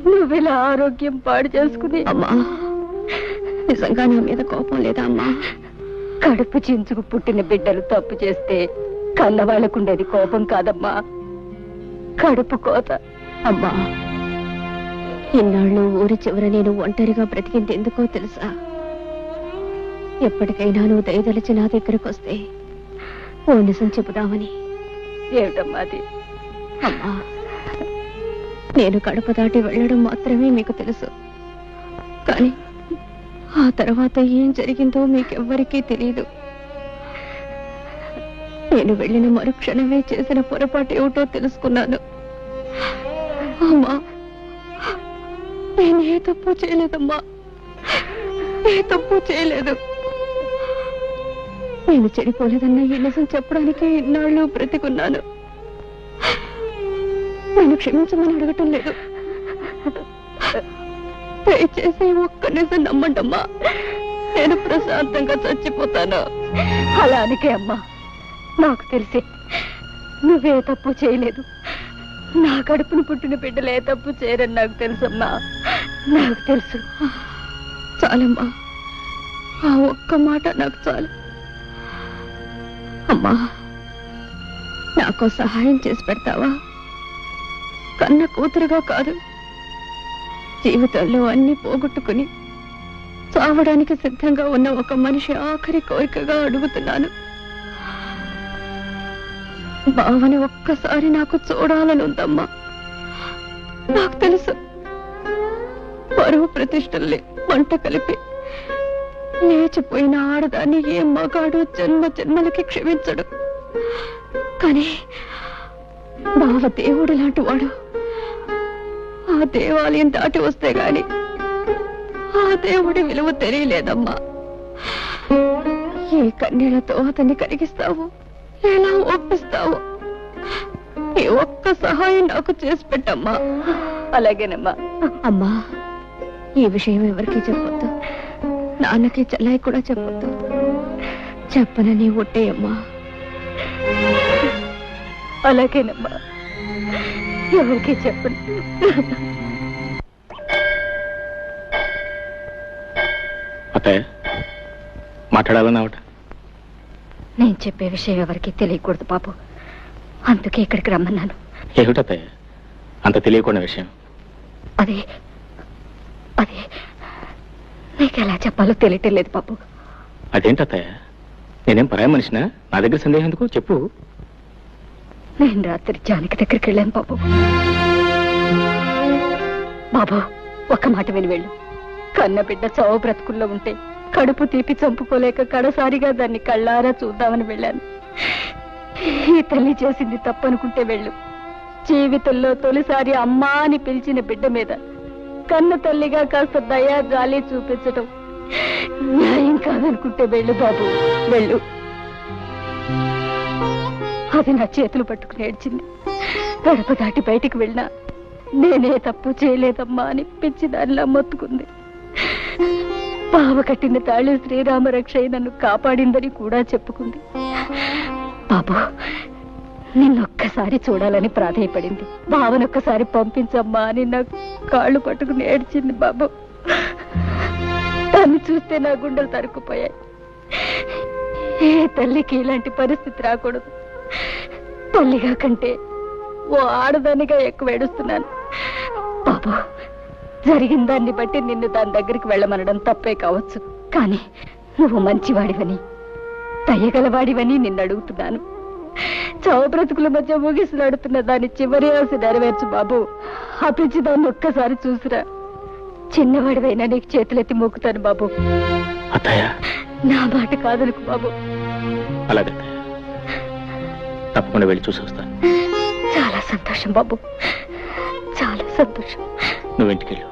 నువ్విలా ఆరోగ్యం పాడు చేసుకుని. అమ్మా, నిజంగా నా మీద కోపం లేదా అమ్మా? కడుపు చించుకు పుట్టిన బిడ్డలు తప్పు చేస్తే కన్నవాళ్లకుండేది కోపం కాదమ్మా, కడుపు కోత. అమ్మా, ఇన్నాళ్ళు ఊరి చివర నేను ఒంటరిగా బ్రతికింది ఎందుకో తెలుసా? ఎప్పటికైనా నువ్వు దయదలిచి నా దగ్గరకు వస్తే ఓ నిజం చెబుదామని. ఏమిటమ్మా అది? అమ్మా, నేను గడప దాటి వెళ్ళడం మాత్రమే మీకు తెలుసు, కానీ ఆ తర్వాత ఏం జరిగిందో మీకెవ్వరికీ తెలియదు. నేను వెళ్ళిన మరుక్షణమే చేసిన పొరపాటు ఏమిటో తెలుసుకున్నాను. అమ్మా, నేను ఏ తప్పు చేయలేదమ్మా, ఏ తప్పు చేయలేదు. నేను చెడిపోలేదన్న ఈ నిజం చెప్పడానికి ఇన్నాళ్ళు బ్రతికున్నాను. నేను క్షమించమని అడగటం లేదు, దయచేసి ఒక్క నిజం నమ్మండమ్మా, నేను ప్రశాంతంగా చచ్చిపోతాను. అలానికే అమ్మా, నాకు తెలిసి నువ్వే తప్పు చేయలేదు. నా కడుపును పుట్టిన బిడ్డలు ఏ తప్పు చేయరని నాకు తెలుసమ్మా, నాకు తెలుసు. చాలమ్మా, ఆ ఒక్క మాట నాకు చాలు. అమ్మా, నాకు సహాయం చేసి పెడతావా? కన్న కూతురుగా కాదు, జీవితంలో అన్ని పోగొట్టుకుని చావడానికి సిద్ధంగా ఉన్న ఒక మనిషి ఆఖరి కోరికగా అడుగుతున్నాను. బావని ఒక్కసారి నాకు చూడాలని ఉందమ్మా. నాకు తెలుసు, పరువు ప్రతిష్టల్ని మంట కలిపి లేచిపోయిన ఆడదాన్ని ఏ మగాడు జన్మ జన్మలకి క్షమించడు. కానీ బావ దేవుడు లాంటి వాడు. ఆ దేవాలయం దాటి వస్తే గాని ఆ దేవుడి విలువ తెలియలేదమ్మా. ఏ కన్నీళ్లతో అతన్ని కరిగిస్తావు, ఎలా ఒప్పిస్తావు? ఈ ఒక్క సహాయం నాకు చేసి పెట్టమ్మా. అలాగేనమ్మా. అమ్మా, ఈ విషయం ఎవరికి చెప్పొద్దు, నాన్నకి చెల్లాయి కూడా చెప్పొద్దు. చెప్పనని ఒట్టేయమ్మా. అలాగేనమ్మా, ఎవరికి చెప్పను. అత్తయ్య, మాట్లాడాలన్నావట? నేను చెప్పే విషయం ఎవరికి తెలియకూడదు బాబు, అందుకే ఇక్కడికి రమ్మన్నాను. ఏమిటత్తయ్య అంత తెలియకుండా విషయం? అది అది నీకు ఎలా చెప్పాలో తెలియటం లేదు బాబు. అదేంటత్తయ్య, నేనేం పరాయి మనిషినా? నా దగ్గర సందేహం ఎందుకు, చెప్పు. నేను రాత్రి జానకి దగ్గరికి వెళ్ళాను బాబు. బాబు, ఒక్క మాట విని వెళ్ళు. కన్న బిడ్డ చావు బ్రతుకుల్లో ఉంటే కడుపు తీపి చంపుకోలేక కడసారిగా దాన్ని కళ్ళారా చూద్దామని వెళ్ళాను. ఈ తల్లి చేసింది తప్పనుకుంటే వెళ్ళు. జీవితంలో తొలిసారి అమ్మా అని పిలిచిన బిడ్డ మీద కన్న తల్లిగా కాస్త దయా జాలి చూపించటం న్యాయం కాదనుకుంటే వెళ్ళు బాబు, వెళ్ళు. అది నా చేతులు పట్టుకుని ఏడ్చింది. గడప దాటి బయటికి వెళ్ళినా నేనే తప్పు చేయలేదమ్మా అని పిచ్చి దానిలా మొత్తుకుంది. బావ కట్టిన తాళి శ్రీరామ రక్ష నన్ను కాపాడిందని కూడా చెప్పుకుంది. బాబు, నిన్నొక్కసారి చూడాలని ప్రాధేయపడింది. బావనొక్కసారి పంపించమ్మా అని నా కాళ్ళు పట్టుకుని ఏడ్చింది బాబు. దాన్ని చూస్తే నా గుండెలు తరుక్కుపోయాయి. ఏ తల్లికి ఇలాంటి పరిస్థితి రాకూడదు. తల్లిగా కంటే ఓ ఆడదానిగా ఎక్కువ ఏడుస్తున్నాను బాబు. జరిగిన దాన్ని బట్టి నిన్ను దాని దగ్గరికి వెళ్ళమనడం తప్పే కావచ్చు, కానీ నువ్వు మంచివాడివని దయగలవాడివని నిన్ను అడుగుతున్నాను. చావు బ్రతుకుల మధ్య ముగిసిలాడుతున్న దాని చివరి ఆశ నెరవేర్చు బాబు. ఆ పిచ్చి దాన్ని ఒక్కసారి చూసిరా. చిన్నవాడివైనా నీకు చేతులెత్తి మొక్కుతాను బాబు. నా మాట కాదనుకు బాబు. అలాగే, తప్పకుండా వెళ్ళి చూసి వస్తాను. చాలా సంతోషం బాబు, చాలా సంతోషం. నువ్వు ఇంటికి వెళ్ళు.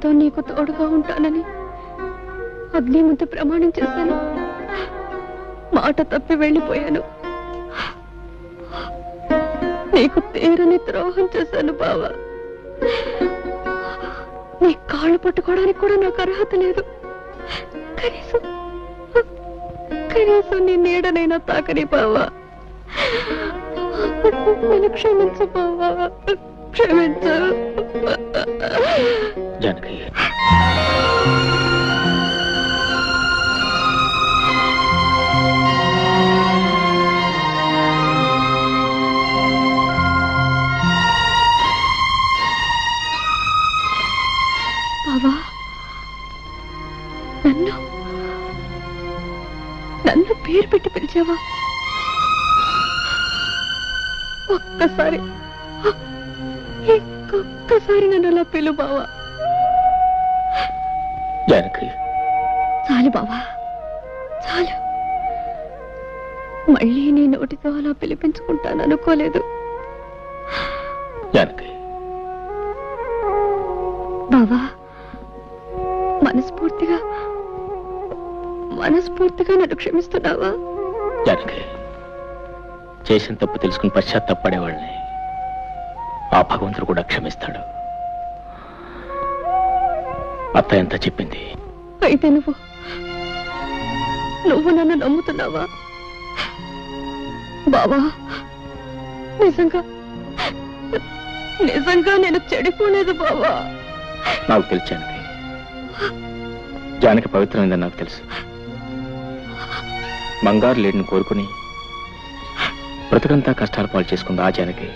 జీవితాంతం నీకు తోడుగా ఉంటానని అగ్ని ముందు ప్రమాణం చేశాను. మాట తప్పి వెళ్ళిపోయాను. నీకు తీరని ద్రోహం చేశాను బావా. నీ కాళ్ళు పట్టుకోవడానికి కూడా నాకు అర్హత లేదు. కనీసం నీ నీడనైనా తాకని బావా. నన్ను క్షమించు బావా, క్షమించు. జానకి, బావా, నన్ను పేరు పెట్టి పిలిచావా? ఒక్కసారి నన్ను అలా పిలు బావా. జానకి, చాలు బావా, చాలు. మళ్ళీ నీ నోటితో అలా పిలిపించుకుంటాను అనుకోలేదు. జానకి, బావా, మనస్ఫూర్తిగా నన్ను క్షమిస్తున్నావా? జానకి, చేసిన తప్పు తెలుసుకుని పశ్చాత్తాపడేవాళ్ళని ఆ భగవంతుడు కూడా క్షమిస్తాడు. అత్త ఎంత చెప్పింది? అయితే నువ్వు నన్ను నమ్ముతున్నావా బావా? నిజంగా నేను చెడిపోలేదు బావా. నాకు తెలుసు జానకి, జానకి పవిత్రమైందని నాకు తెలుసు. బంగారు లేడిని కోరుకుని బ్రతుకంతా కష్టాలు పాలు చేసుకుంది ఆ జానకి.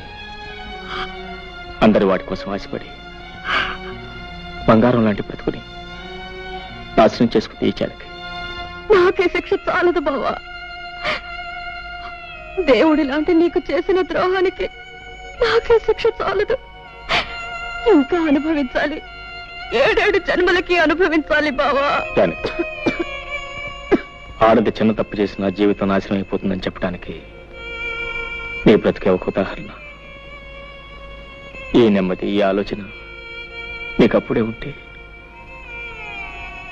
అందరి వాటి కోసం ఆశపడి బంగారం లాంటి బ్రతుకుని నాశనం చేసుకుంది ఈ జానకి. నాకే శిక్ష చాలదు బావా. దేవుడి లాంటి నీకు చేసిన ద్రోహానికి నాకే శిక్ష చాలదు. ఇంకా అనుభవించాలి, 7 జన్మలకి అనుభవించాలి బావా. జానకి, ఆడది చిన్న తప్పు చేసిన జీవితం నాశనం అయిపోతుందని చెప్పడానికి నీ బ్రతికే ఒక ఉదాహరణ. ఈ నెమ్మది, ఈ ఆలోచన నీకప్పుడే ఉంటే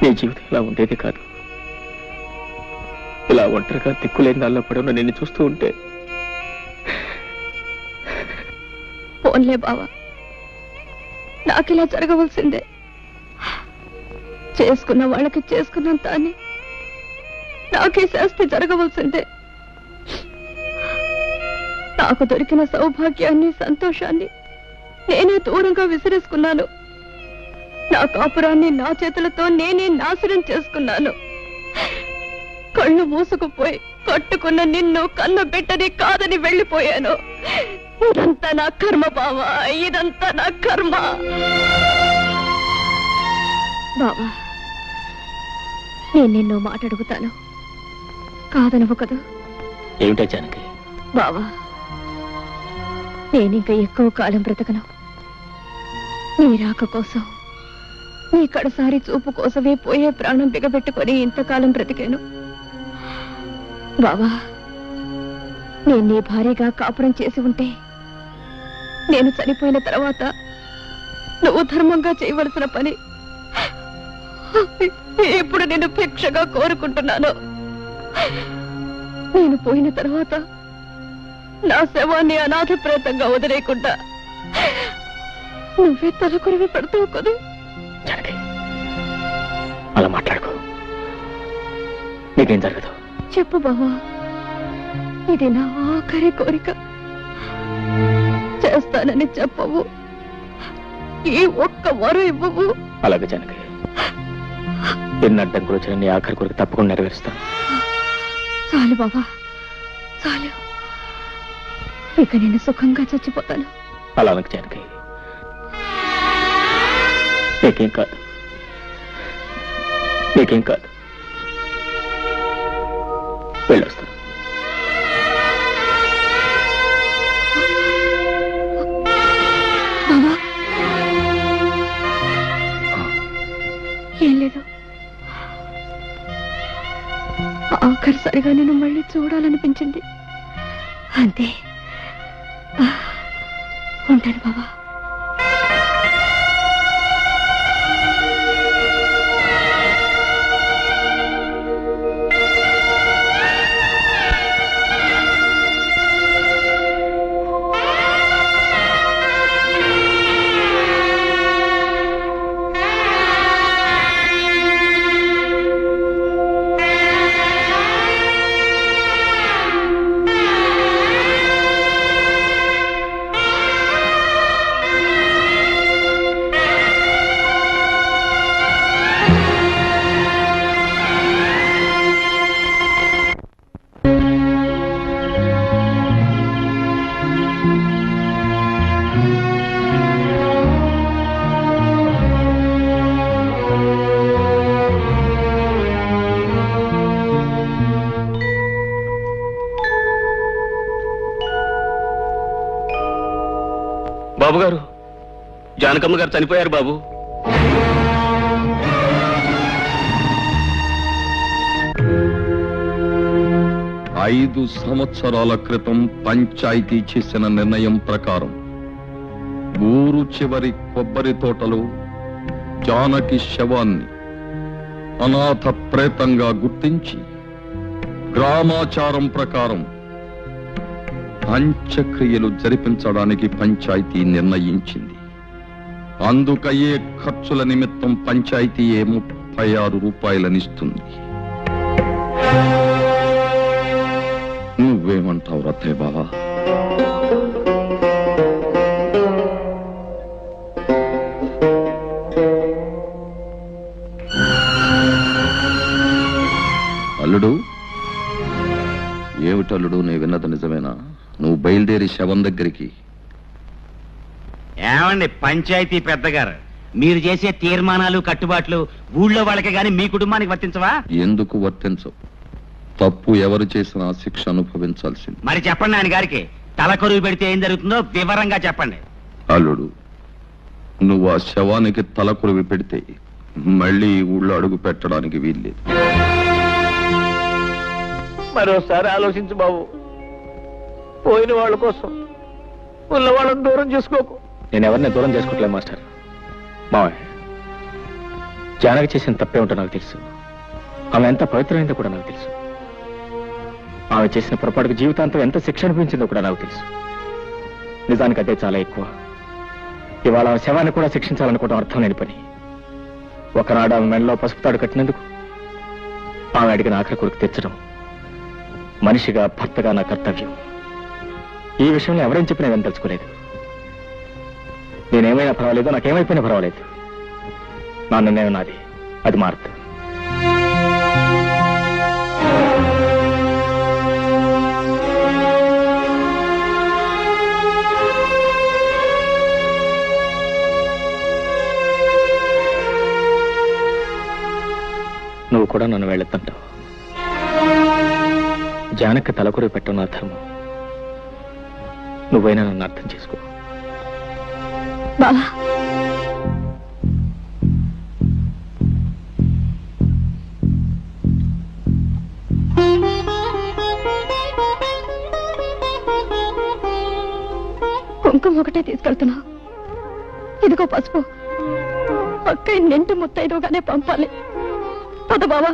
నీ జీవితం ఇలా ఉండేది కాదు. ఇలా ఒంటరిగా దిక్కులేని దానిలో పడి నిన్ను చూస్తూ ఉంటే. పోన్లే బావా, నాకిలా జరగవలసిందే. చేసుకున్న వాళ్ళకి చేసుకున్నంత అని నాకే శాస్తి జరగవలసిందే. నాకు దొరికిన సౌభాగ్యాన్ని, సంతోషాన్ని నేనే దూరంగా విసిరేసుకున్నాను. నా కాపురాన్ని నా చేతులతో నేనే నాశనం చేసుకున్నాను. కళ్ళు మూసుకుపోయి కట్టుకున్న నిన్ను కన్న బిడ్డని కాదని వెళ్ళిపోయాను. ఇదంతా నా కర్మ బావా, ఇదంతా నా కర్మ. బావా, నేను నిన్ను మాట అడుగుతాను, కాదనవు కదా? ఏమిటా జానకి? బావా, నేనింక ఎక్కువ కాలం బ్రతకను. నీ రాక కోసం, నీ కడసారి చూపు కోసమే పోయే ప్రాణం బిగబెట్టుకొని ఇంతకాలం బ్రతికాను. బావా, నేను నీ భార్యగా కాపురం చేసి ఉంటే నేను చనిపోయిన తర్వాత నువ్వు ధర్మంగా చేయవలసిన పని ఇప్పుడు నేను భిక్షగా కోరుకుంటున్నాను. నేను పోయిన తర్వాత నా శవాన్ని అనాథ ప్రేతంగా వదిలేయకుండా నువ్వే తలకొరివి పెడతావు కదా? జానకి, అలా మాట్లాడుకో, నీకేం జరగదు. చెప్పు బావా, ఇది నా ఆఖరి కోరిక. చేస్తానని చెప్పవు, ఈ ఒక్క వరం ఇవ్వవు. అలాగే జానకి, ఎన్ని అడ్డంకులు వచ్చినా నీ ఆఖరి కోరిక తప్పకుండా నెరవేరుస్తాను. చాలు బావా, చాలు. ఇక నేను సుఖంగా చచ్చిపోతాను. అలా అనకు జానకి, నీకేం కాదు, నీకేం కాదు. వెళ్ళొస్తాను. బావా, ఏం లేదు. ఆఖరిసరిగా నేను మళ్ళీ చూడాలనిపించింది, అంతే. ఉంటాను బావా. బాబు గారు, జానకమ్మ గారు చనిపోయారు బాబు. ఐదు సంవత్సరాల క్రితం పంచాయతీ చేసిన నిర్ణయం ప్రకారం ఊరు చివరి కొబ్బరి తోటలో జానకి శవాన్ని అనాథ ప్రేతంగా గుర్తించి గ్రామాచారం ప్రకారం అంత్యక్రియలు జరిపించడానికి పంచాయతీ నిర్ణయించింది. అందుకయ్యే ఖర్చుల నిమిత్తం పంచాయతీ 36 రూపాయలనిస్తుంది. నువ్వేమంటావు రత్తే బావా? అల్లుడు, ఏమిటల్లుడు నీ విన్నది నిజమేనా? నువ్వు బయలుదేరి శవం దగ్గరికి. ఏమండి పంచాయతీ పెద్దగారు, మీరు చేసే తీర్మానాలు కట్టుబాట్లు ఊళ్ళో వాళ్ళకి గాని మీ కుటుంబానికి వర్తించవా? ఎందుకు వర్తించవు? తప్పు ఎవరు చేసినా శిక్ష అనుభవించాల్సింది. మరి చెప్పండి ఆయన గారికి, తలకొరువు పెడితే ఏం జరుగుతుందో వివరంగా చెప్పండి. అల్లుడు, నువ్వు ఆ శవానికి తలకొరివి పెడితే మళ్ళీ ఊళ్ళో అడుగు పెట్టడానికి వీల్లేదు. మరోసారి ఆలోచించు బాబు. పోయిన వాళ్ళ కోసం ఉన్న వాళ్ళని దూరం చేసుకోకు. నేను ఎవరిని దూరం చేసుకోవట్లేదు మాస్టర్. మావయ్య, జానకి చేసిన తప్పే ఉంటో నాకు తెలుసు. ఆమె ఎంత పవిత్రమైందో కూడా నాకు తెలుసు. ఆమె చేసిన పొరపాటుకు జీవితాంతం ఎంత శిక్ష అనిపించిందో కూడా నాకు తెలుసు. నిజానికి అదే చాలా ఎక్కువ. ఇవాళ ఆమె శవాన్ని కూడా శిక్షించాలనుకోవడం అర్థం లేని పని. ఒకనాడు ఆమె మెడలో పసుపు తాడు కట్టినందుకు ఆమె అడిగిన ఆఖరి కొడుకు తెచ్చడం మనిషిగా, భర్తగా నా కర్తవ్యం. ఈ విషయంలో ఎవరేం చెప్పినా నేను తెలుసుకోలేదు. నేనేమైనా పర్వాలేదు, నాకేమైపోయినా పర్వాలేదు. నా నిర్ణయం నాది, అది మారదు. నువ్వు కూడా నన్ను వెళ్ళొద్దంటావు. జానకి తలకొరి పెట్టడం నా ధర్మం. నువ్వైనా నన్ను అర్థం చేసుకో. బావా, కుంకుమ ఒకటే తీసుకెళ్తున్నావు. ఇదిగో పసుపు. అక్కయ్య నింటి ముత్తైదుగానే పంపాలి. పద బావా.